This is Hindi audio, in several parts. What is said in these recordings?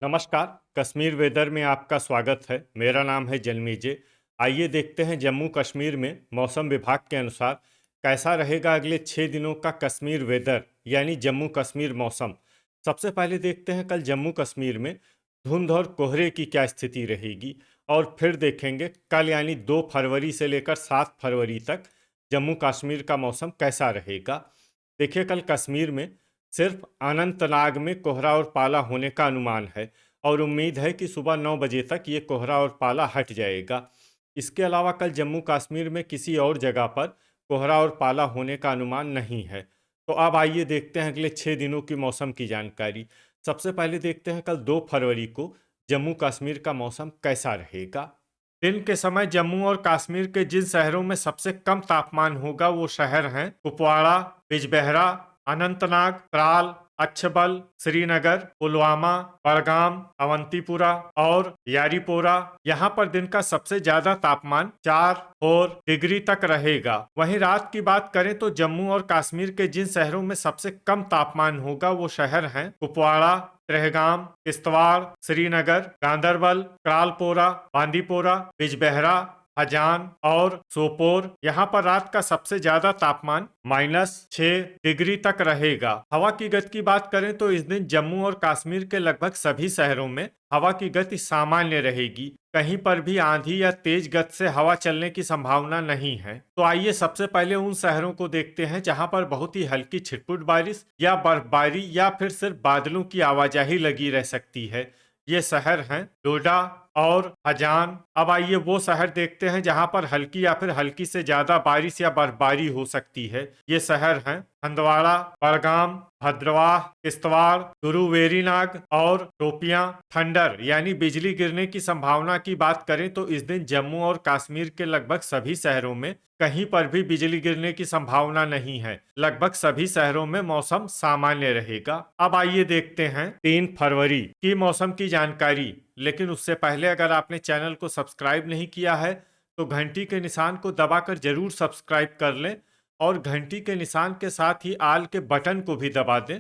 नमस्कार। कश्मीर वेदर में आपका स्वागत है। मेरा नाम है जन्मीजे। आइए देखते हैं जम्मू कश्मीर में मौसम विभाग के अनुसार कैसा रहेगा अगले 6 दिनों का कश्मीर वेदर यानी जम्मू कश्मीर मौसम। सबसे पहले देखते हैं कल जम्मू कश्मीर में धुंध और कोहरे की क्या स्थिति रहेगी, और फिर देखेंगे कल यानी 2 फरवरी से लेकर 7 फरवरी तक जम्मू कश्मीर का मौसम कैसा रहेगा। देखिए, कल कश्मीर में सिर्फ अनंतनाग में कोहरा और पाला होने का अनुमान है, और उम्मीद है कि सुबह 9 बजे तक ये कोहरा और पाला हट जाएगा। इसके अलावा कल जम्मू कश्मीर में किसी और जगह पर कोहरा और पाला होने का अनुमान नहीं है। तो अब आइए देखते हैं अगले 6 दिनों की मौसम की जानकारी। सबसे पहले देखते हैं कल 2 फरवरी को जम्मू कश्मीर का मौसम कैसा रहेगा। दिन के समय जम्मू और कश्मीर के जिन शहरों में सबसे कम तापमान होगा वो शहर हैं कुपवाड़ा, बिजबेहरा, अनंतनाग, त्राल, अच्छबल, श्रीनगर, पुलवामा, बड़गाम, अवंतीपुरा और यारीपोरा। यहाँ पर दिन का सबसे ज्यादा तापमान 4 डिग्री तक रहेगा। वहीं रात की बात करें तो जम्मू और कश्मीर के जिन शहरों में सबसे कम तापमान होगा वो शहर हैं कुपवाड़ा, त्रेहगाम, किश्तवाड़, श्रीनगर, गांदरबल, त्रालपोरा, बांदीपोरा, बिजबेहरा, हजान और सोपोर। यहाँ पर रात का सबसे ज्यादा तापमान -6 डिग्री तक रहेगा। हवा की गति की बात करें तो इस दिन जम्मू और कश्मीर के लगभग सभी शहरों में हवा की गति सामान्य रहेगी। कहीं पर भी आंधी या तेज गति से हवा चलने की संभावना नहीं है। तो आइए सबसे पहले उन शहरों को देखते हैं जहां पर बहुत ही हल्की छिटपुट बारिश या बर्फबारी या फिर सिर्फ बादलों की आवाजाही लगी रह सकती है। ये शहर हैं डोडा और हजान। अब आइए वो शहर देखते हैं जहां पर हल्की या फिर हल्की से ज्यादा बारिश या बर्फबारी हो सकती है। ये शहर हैं हंदवाड़ा, बड़गाम, भद्रवाह, किश्तवाड़, गुरुवेरीनाग और टोपियां। थंडर यानी बिजली गिरने की संभावना की बात करें तो इस दिन जम्मू और कश्मीर के लगभग सभी शहरों में कहीं पर भी बिजली गिरने की संभावना नहीं है। लगभग सभी शहरों में मौसम सामान्य रहेगा। अब आइए देखते हैं 3 फरवरी की मौसम की जानकारी। लेकिन उससे पहले अगर आपने चैनल को सब्सक्राइब नहीं किया है तो घंटी के निशान को दबाकर जरूर सब्सक्राइब कर लें, और घंटी के निशान के साथ ही आल के बटन को भी दबा दें,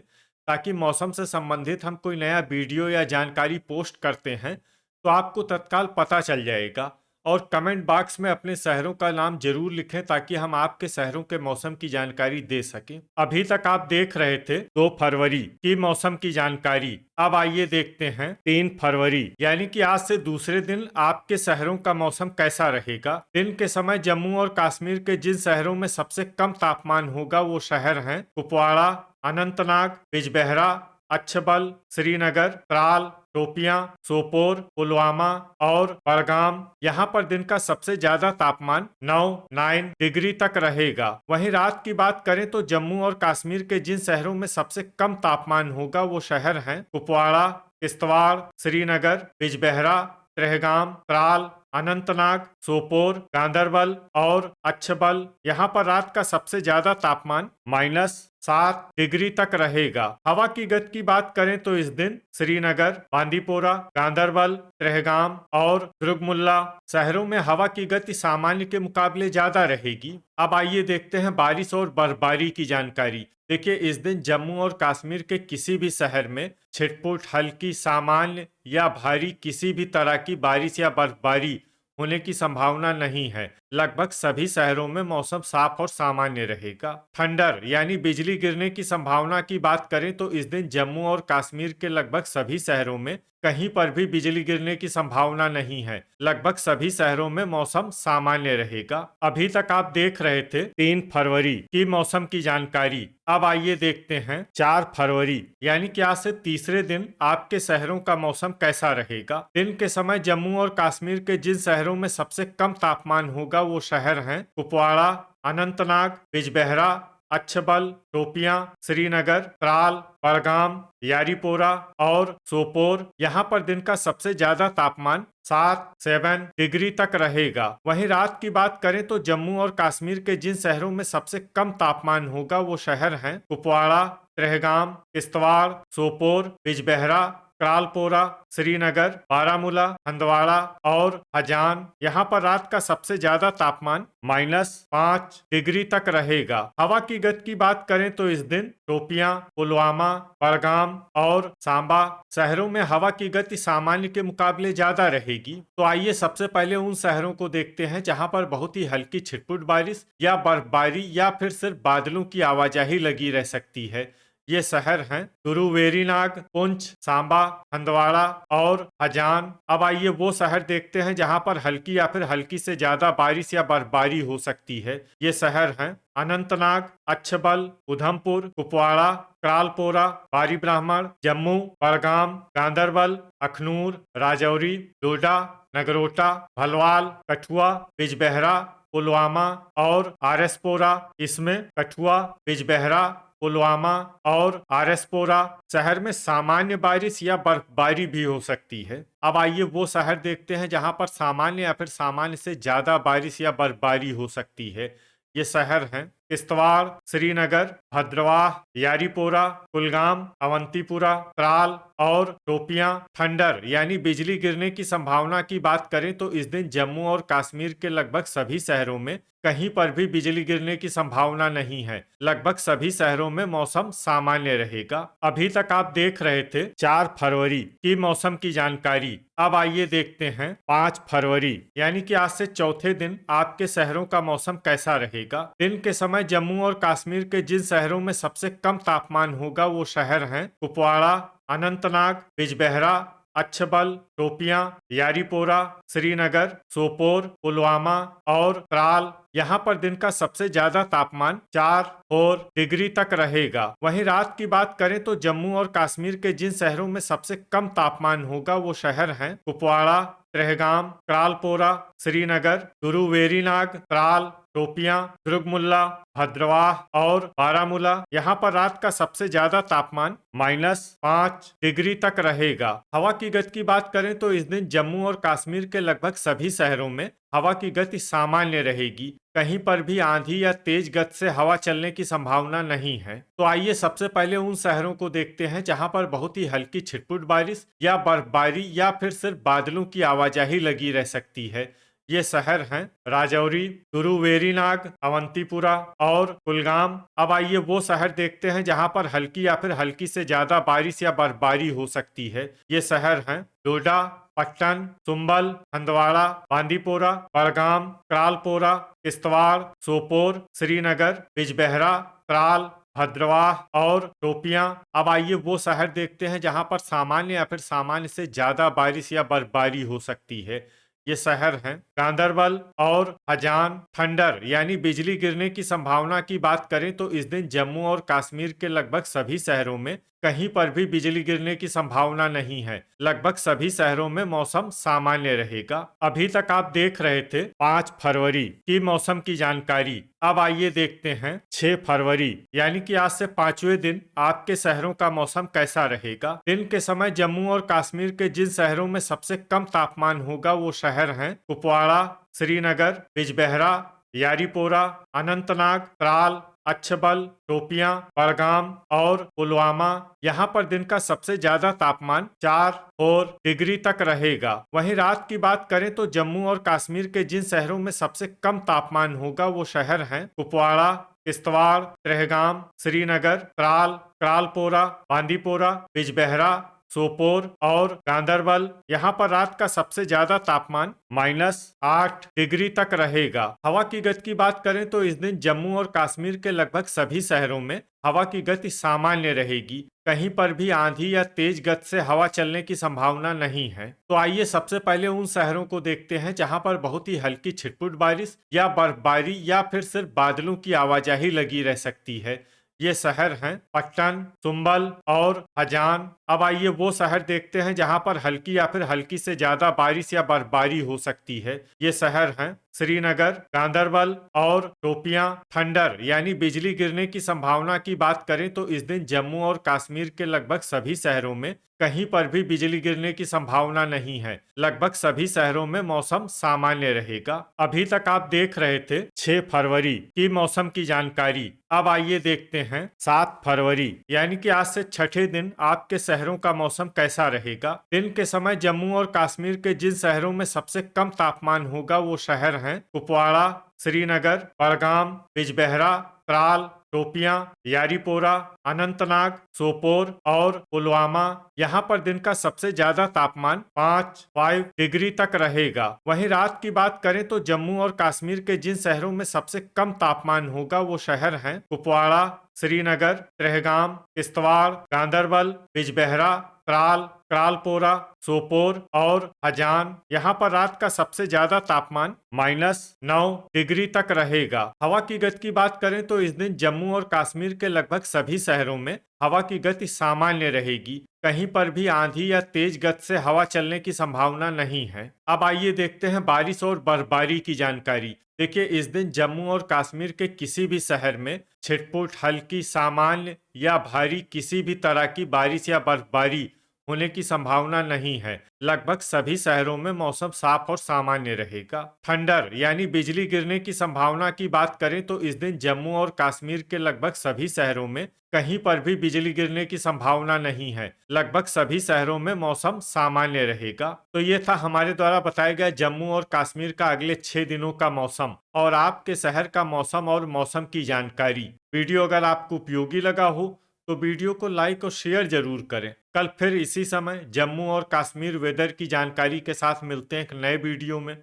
ताकि मौसम से संबंधित हम कोई नया वीडियो या जानकारी पोस्ट करते हैं तो आपको तत्काल पता चल जाएगा। और कमेंट बॉक्स में अपने शहरों का नाम जरूर लिखें ताकि हम आपके शहरों के मौसम की जानकारी दे सकें। अभी तक आप देख रहे थे 2 फरवरी की मौसम की जानकारी। अब आइए देखते हैं 3 फरवरी यानी कि आज से दूसरे दिन आपके शहरों का मौसम कैसा रहेगा। दिन के समय जम्मू और कश्मीर के जिन शहरों में सबसे कम तापमान होगा वो शहर हैं कुपवाड़ा, अनंतनाग, बिजबेहरा, अच्छबल, श्रीनगर, त्राल, टोपियां, सोपोर, पुलवामा और बड़गाम। यहाँ पर दिन का सबसे ज्यादा तापमान 9 डिग्री तक रहेगा। वहीं रात की बात करें तो जम्मू और कश्मीर के जिन शहरों में सबसे कम तापमान होगा वो शहर हैं कुपवाड़ा, किश्तवाड़, श्रीनगर, बिजबेहरा, त्रेहगाम, त्राल, अनंतनाग, सोपोर, गांदरबल और अच्छबल। यहाँ पर रात का सबसे ज्यादा तापमान -7 डिग्री तक रहेगा। हवा की गति की बात करें तो इस दिन श्रीनगर, बांदीपोरा, गांदरबल, त्रेहगाम और दुर्गमुल्ला शहरों में हवा की गति सामान्य के मुकाबले ज्यादा रहेगी। अब आइए देखते हैं बारिश और बर्फबारी की जानकारी। देखिए, इस दिन जम्मू और कश्मीर के किसी भी शहर में छिटपुट, हल्की, सामान्य या भारी किसी भी तरह की बारिश या बर्फबारी होने की संभावना नहीं है। लगभग सभी शहरों में मौसम साफ और सामान्य रहेगा। थंडर यानी बिजली गिरने की संभावना की बात करें तो इस दिन जम्मू और कश्मीर के लगभग सभी शहरों में कहीं पर भी बिजली गिरने की संभावना नहीं है। लगभग सभी शहरों में मौसम सामान्य रहेगा। अभी तक आप देख रहे थे 3 फरवरी की मौसम की जानकारी। अब आइए देखते हैं 4 फरवरी यानी कि आज से तीसरे दिन आपके शहरों का मौसम कैसा रहेगा। दिन के समय जम्मू और कश्मीर के जिन शहरों में सबसे कम तापमान होगा वो शहर हैं कुपवाड़ा, अनंतनाग, बिजबेहरा, अच्छबल, टोपियां, श्रीनगर, त्राल, बड़गाम, यारीपोरा और सोपोर। यहाँ पर दिन का सबसे ज्यादा तापमान 7 डिग्री तक रहेगा। वहीं रात की बात करें तो जम्मू और कश्मीर के जिन शहरों में सबसे कम तापमान होगा वो शहर हैं कुपवाड़ा, त्रेहगाम, किश्तवाड़, सोपोर, बिजबेहरा, क्रालपोरा, श्रीनगर, बारामूला, हंदवाड़ा और हजान। यहाँ पर रात का सबसे ज्यादा तापमान -5 डिग्री तक रहेगा। हवा की गति की बात करें तो इस दिन शोपियां, पुलवामा, बड़गाम और सांबा शहरों में हवा की गति सामान्य के मुकाबले ज्यादा रहेगी। तो आइए सबसे पहले उन शहरों को देखते हैं जहां पर बहुत ही हल्की छिटपुट बारिश या बर्फबारी या फिर सिर्फ बादलों की आवाजाही लगी रह सकती है। ये शहर हैं गुरुवेरीनाग, पुंछ, सांबा, हंदवाड़ा और हजान। अब आइए वो शहर देखते हैं जहां पर हल्की या फिर हल्की से ज्यादा बारिश या बर्फबारी हो सकती है। ये शहर हैं अनंतनाग, अच्छबल, उधमपुर, कुपवाड़ा, क्रालपोरा, बारी ब्राह्मण, जम्मू, बड़गाम, गांदरबल, अखनूर, राजौरी, डोडा, नगरोटा, भलवाल, कठुआ, बिजबहरा, पुलवामा और आरएसपोरा। इसमें कठुआ, बिजबहरा, पुलवामा और आरएसपोरा शहर में सामान्य बारिश या बर्फबारी भी हो सकती है। अब आइए वो शहर देखते हैं जहां पर सामान्य या फिर सामान्य से ज्यादा बारिश या बर्फबारी हो सकती है। ये शहर हैं किश्तवाड़, श्रीनगर, भद्रवाह, यारीपोरा, कुलगाम, अवंतीपुरा, त्राल और शोपियां। ठंडर यानी बिजली गिरने की संभावना की बात करें तो इस दिन जम्मू और कश्मीर के लगभग सभी शहरों में कहीं पर भी बिजली गिरने की संभावना नहीं है। लगभग सभी शहरों में मौसम सामान्य रहेगा। अभी तक आप देख रहे थे 4 फरवरी की मौसम की जानकारी। अब आइए देखते हैं 5 फरवरी यानी कि आज से चौथे दिन आपके शहरों का मौसम कैसा रहेगा। दिन के समय जम्मू और कश्मीर के जिन शहरों में सबसे कम तापमान होगा वो शहर हैं कुपवाड़ा, अनंतनाग, बिजबहरा, अच्छबल, शोपियां, यारीपोरा, श्रीनगर, सोपोर, पुलवामा और त्राल। यहाँ पर दिन का सबसे ज्यादा तापमान 4 डिग्री तक रहेगा। वहीं रात की बात करें तो जम्मू और कश्मीर के जिन शहरों में सबसे कम तापमान होगा वो शहर हैं कुपवाड़ा, त्रेहगाम, क्रालपोरा, श्रीनगर, गुरुवेरीनाग, त्राल, शोपियां, दुर्गमुल्ला, भद्रवाह और बारामूला। यहाँ पर रात का सबसे ज्यादा तापमान -5 डिग्री तक रहेगा। हवा की गति की बात करें तो इस दिन जम्मू और कश्मीर के लगभग सभी शहरों में हवा की गति सामान्य रहेगी। कहीं पर भी आंधी या तेज गति से हवा चलने की संभावना नहीं है। तो आइए सबसे पहले उन शहरों को देखते हैं जहां पर बहुत ही हल्की छिटपुट बारिश या बर्फबारी या फिर सिर्फ बादलों की आवाजाही लगी रह सकती है। ये शहर हैं राजौरी, गुरुवेरीनाग, अवंतीपुरा और कुलगाम। अब आइए वो शहर देखते हैं जहां पर हल्की या फिर हल्की से ज्यादा बारिश या बर्फबारी हो सकती है। ये शहर हैं डोडा, पट्टन, सुंबल, हंदवाड़ा, बांदीपोरा, बड़गाम, क्रालपोरा, किश्तवाड़, सोपोर, श्रीनगर, बिजबहरा, त्राल, भद्रवाह और शोपियां। अब आइए वो शहर देखते हैं जहां पर सामान्य या फिर सामान्य से ज्यादा बारिश या बर्फबारी हो सकती है। ये शहर हैं गांदरबल और हजान। ठंडर यानी बिजली गिरने की संभावना की बात करें तो इस दिन जम्मू और कश्मीर के लगभग सभी शहरों में कहीं पर भी बिजली गिरने की संभावना नहीं है। लगभग सभी शहरों में मौसम सामान्य रहेगा। अभी तक आप देख रहे थे 5 फरवरी की मौसम की जानकारी। अब आइए देखते हैं 6 फरवरी यानी कि आज से 5वें दिन आपके शहरों का मौसम कैसा रहेगा। दिन के समय जम्मू और कश्मीर के जिन शहरों में सबसे कम तापमान होगा वो शहर हैं कुपवाड़ा, श्रीनगर, बिजबहरा, यारीपोरा, अनंतनाग, त्राल, अच्छबल, शोपियां, बड़गाम और पुलवामा। यहाँ पर दिन का सबसे ज्यादा तापमान 4 डिग्री तक रहेगा। वहीं रात की बात करें तो जम्मू और कश्मीर के जिन शहरों में सबसे कम तापमान होगा वो शहर हैं कुपवाड़ा, किश्तवाड़, त्रेहगाम, श्रीनगर, त्राल, क्रालपोरा, बांदीपोरा, बिजबहरा, सोपोर और गांदरबल। यहाँ पर रात का सबसे ज्यादा तापमान -8 डिग्री तक रहेगा। हवा की गति की बात करें तो इस दिन जम्मू और कश्मीर के लगभग सभी शहरों में हवा की गति सामान्य रहेगी। कहीं पर भी आंधी या तेज गति से हवा चलने की संभावना नहीं है। तो आइए सबसे पहले उन शहरों को देखते हैं जहां पर बहुत ही हल्की छिटपुट बारिश या बर्फबारी या फिर सिर्फ बादलों की आवाजाही लगी रह सकती है। ये शहर हैं पट्टन, सुंबल और हजान। अब आइए वो शहर देखते हैं जहां पर हल्की या फिर हल्की से ज्यादा बारिश या बर्फबारी हो सकती है। ये शहर हैं श्रीनगर, गांदरबल और शोपियां। ठंडर यानी बिजली गिरने की संभावना की बात करें तो इस दिन जम्मू और कश्मीर के लगभग सभी शहरों में कहीं पर भी बिजली गिरने की संभावना नहीं है। लगभग सभी शहरों में मौसम सामान्य रहेगा। अभी तक आप देख रहे थे 6 फरवरी की मौसम की जानकारी। अब आइए देखते हैं 7 फरवरी यानी कि आज से छठे दिन आपके शहरों का मौसम कैसा रहेगा। दिन के समय जम्मू और कश्मीर के जिन शहरों में सबसे कम तापमान होगा वो शहर हैं कुपवाड़ा, श्रीनगर, बड़गाम, बिजबेहरा, त्राल, शोपियां, यारीपोरा, अनंतनाग, सोपोर और पुलवामा। यहाँ पर दिन का सबसे ज्यादा तापमान 5 डिग्री तक रहेगा। वहीं रात की बात करें तो जम्मू और कश्मीर के जिन शहरों में सबसे कम तापमान होगा वो शहर हैं कुपवाड़ा, श्रीनगर, त्रेहगाम, किश्तवाड़, गांदरबल, बिजबेहरा, त्राल, क्रालपोरा, सोपोर और हजान। यहाँ पर रात का सबसे ज्यादा तापमान -9 डिग्री तक रहेगा। हवा की गति की बात करें तो इस दिन जम्मू और कश्मीर के लगभग सभी शहरों में हवा की गति सामान्य रहेगी। कहीं पर भी आंधी या तेज गति से हवा चलने की संभावना नहीं है। अब आइए देखते हैं बारिश और बर्फबारी की जानकारी। देखिए, इस दिन जम्मू और कश्मीर के किसी भी शहर में छिटपुट, हल्की, सामान्य या भारी किसी भी तरह की बारिश या बर्फबारी होने की संभावना नहीं है। लगभग सभी शहरों में मौसम साफ और सामान्य रहेगा। थंडर यानी बिजली गिरने की संभावना की बात करें तो इस दिन जम्मू और कश्मीर के लगभग सभी शहरों में कहीं पर भी बिजली गिरने की संभावना नहीं है। लगभग सभी शहरों में मौसम सामान्य रहेगा। तो ये था हमारे द्वारा बताया गया जम्मू और कश्मीर का अगले 6 दिनों का मौसम और आपके शहर का मौसम और मौसम की जानकारी। वीडियो अगर आपको उपयोगी लगा हो तो वीडियो को लाइक और शेयर जरूर करें। कल फिर इसी समय जम्मू और कश्मीर वेदर की जानकारी के साथ मिलते हैं एक नए वीडियो में।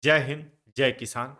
जय हिंद, जय किसान।